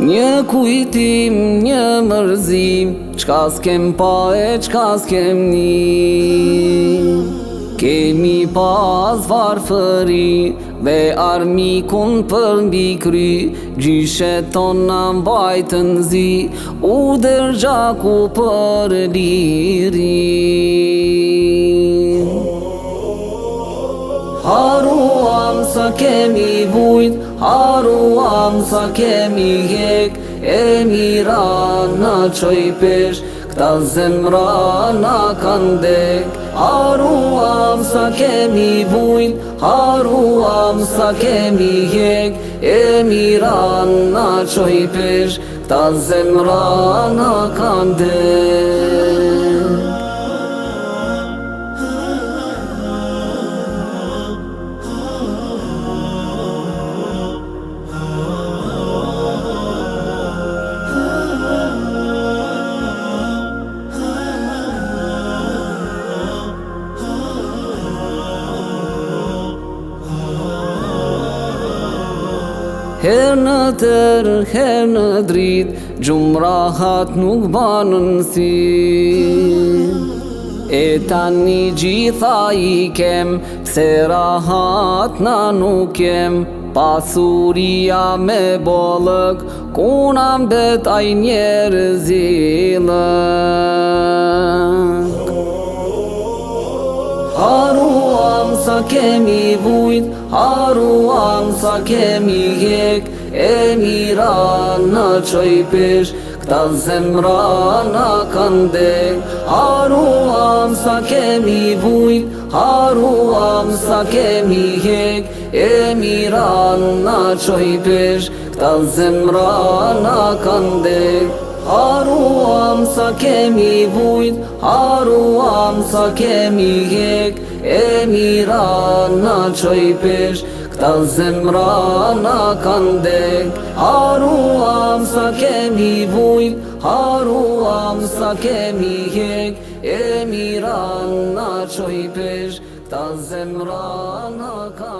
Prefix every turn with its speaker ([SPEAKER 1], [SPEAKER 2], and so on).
[SPEAKER 1] Një kujtim, një mërzim, qka s'kem pa e qka s'kem një. Kemi pas varfëri dhe armikun për mbi kry, gjyshet tona mbajtën zi, u dërgjaku për liri. Haruam sa kemi vujt, haruam sa kemi hek, e mira na qoj pesh, këta zemra na kan dek. Haruam sa kemi vujt, haruam sa kemi hek, e mira na qoj pesh, këta zemra na kan dek. Her në tër, her në drit, gjumë rahat nuk banën si. E tani gjitha i kem, pse rahat na nuk kem. Pasuria me bollëk, kuna mbet aj njerëzilëk. Haruam sa kemi vujt, haruam sa kemi hek, e mira na qoj pesh, këta zemra na kan dek. Haruam sa kemi vujt, haruam sa kemi hek, e mira na qoj pesh, këta zemra na kan dek. Haruam sa kemi vujt, haruam sa kemi hek, e mira na qoj pesh, këta zemra na kan dek. Haruam sa kemi vujt, haruam sa kemi hek, e mira na qoj pesh, këta zemra na kan dek.